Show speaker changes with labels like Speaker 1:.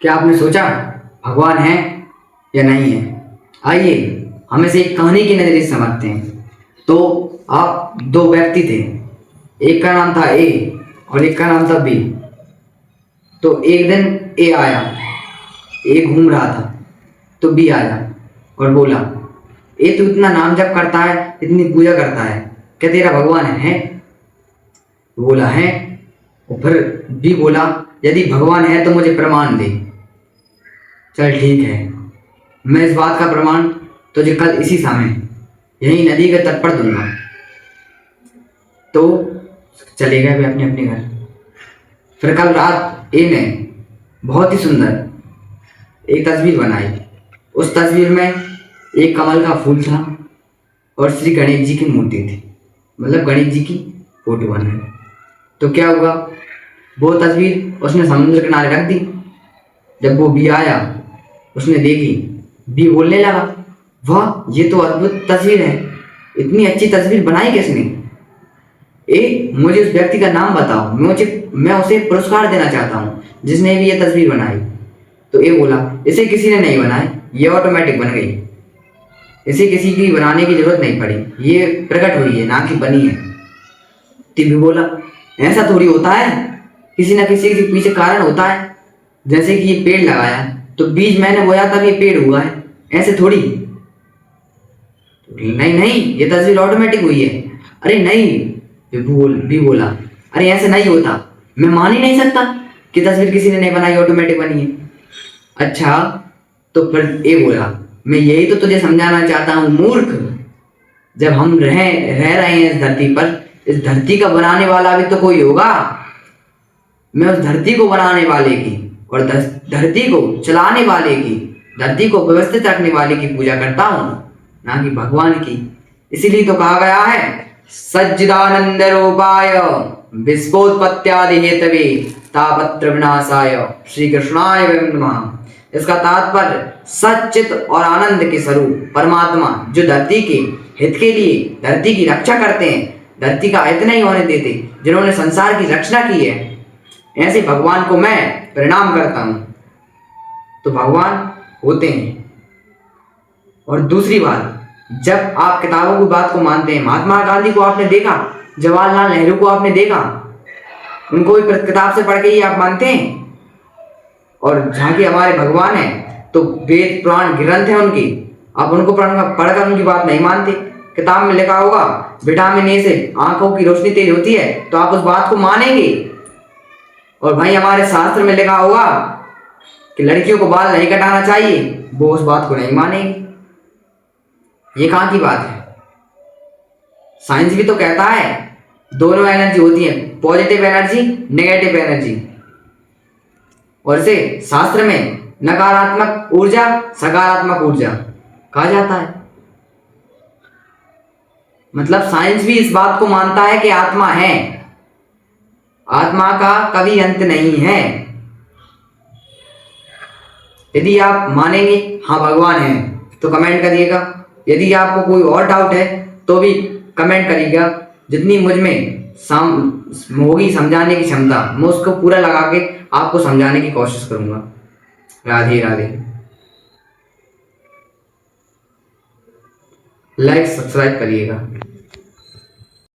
Speaker 1: क्या आपने सोचा भगवान है या नहीं है? आइए हम इसे एक कहानी के नजरिए से समझते हैं। तो आप दो व्यक्ति थे, एक का नाम था ए और एक का नाम था बी। तो एक दिन ए आया, ए घूम रहा था तो बी आया और बोला, ए तू इतना नाम जप करता है, इतनी पूजा करता है, क्या तेरा भगवान है? बोला है। और फिर बी बोला, यदि भगवान है तो मुझे प्रमाण दे। चल ठीक है, मैं इस बात का प्रमाण तुझे कल इसी समय यही नदी के तट पर दूंगा। तो चले गए वे अपने अपने घर। फिर कल रात ए ने बहुत ही सुंदर एक तस्वीर बनाई। उस तस्वीर में एक कमल का फूल था और श्री गणेश जी की मूर्ति थी, मतलब गणेश जी की फोटो बनाई। तो क्या हुआ, वो तस्वीर उसने समुद्र किनारे रख दी। जब वो बी आया, उसने देखी, बी बोलने लगा, वाह ये तो अद्भुत तस्वीर है, इतनी अच्छी तस्वीर बनाई किसने? ए मुझे उस व्यक्ति का नाम बताओ, मैं उसे पुरस्कार देना चाहता हूँ जिसने भी ये तस्वीर बनाई। तो ए बोला, इसे किसी ने नहीं बनाई, ये ऑटोमेटिक बन गई, इसे किसी की बनाने की जरूरत नहीं पड़ी, ये प्रकट हुई है ना कि बनी है। टीवी बोला, ऐसा थोड़ी होता है, किसी ना किसी के पीछे कारण होता है। जैसे कि ये पेड़ लगाया तो बीज मैंने बोया तब ये पेड़ हुआ है, ऐसे थोड़ी। नहीं नहीं, ये तस्वीर ऑटोमेटिक हुई है। अरे नहीं, बी बोला, अरे ऐसे नहीं होता, मैं मान ही नहीं सकता कि तस्वीर किसी ने नहीं बनाई, ऑटोमेटिक बनी है। अच्छा, तो फिर ए बोला, मैं यही तो तुझे समझाना चाहता हूँ मूर्ख, जब हम रह रहे हैं इस धरती पर, इस धरती का बनाने वाला भी तो कोई होगा। मैं उस धरती को बनाने वाले की और धरती को चलाने वाले की, धरती को व्यवस्थित रखने वाले की पूजा करता हूँ, ना कि भगवान की। इसीलिए तो कहा गया है, सच्चिदानंद रूपाय विश्वोत्पत्त्यादि हेतवे तापत्र विनाशाय श्री कृष्णाय वयं नमः। इसका तात्पर्य सच्चित और आनंद के स्वरूप परमात्मा जो धरती के हित के लिए धरती की रक्षा करते हैं, धरती का हित नहीं होने देते, जिन्होंने संसार की रक्षा की है, ऐसे भगवान को मैं प्रणाम करता हूं। तो भगवान होते हैं। और दूसरी बात, जब आप किताबों की बात को मानते हैं, महात्मा गांधी को आपने देखा, जवाहरलाल नेहरू को आपने देखा, उनको भी किताब से पढ़ के ही आप मानते हैं। और जहाँ के हमारे भगवान हैं तो वेद पुराण ग्रंथ है उनकी, आप उनको पढ़कर उनकी बात नहीं मानते। किताब में लिखा होगा विटामिन ए से आंखों की रोशनी तेज होती है, तो आप उस बात को मानेंगे। और भाई हमारे शास्त्र में लिखा होगा कि लड़कियों को बाल नहीं कटाना चाहिए, वो उस बात को नहीं मानेंगे। ये कहाँ की बात है? साइंस भी तो कहता है दोनों एनर्जी होती है, पॉजिटिव एनर्जी, नेगेटिव एनर्जी। और इसे शास्त्र में नकारात्मक ऊर्जा, सकारात्मक ऊर्जा कहा जाता है। मतलब साइंस भी इस बात को मानता है कि आत्मा है, आत्मा का कभी अंत नहीं है। यदि आप मानेंगे हाँ भगवान है तो कमेंट करिएगा, यदि आपको कोई और डाउट है तो भी कमेंट करिएगा। जितनी मुझ में होगी समझाने की क्षमता, मैं उसको पूरा लगा के आपको समझाने की कोशिश करूंगा। राधे राधे। लाइक सब्सक्राइब करिएगा।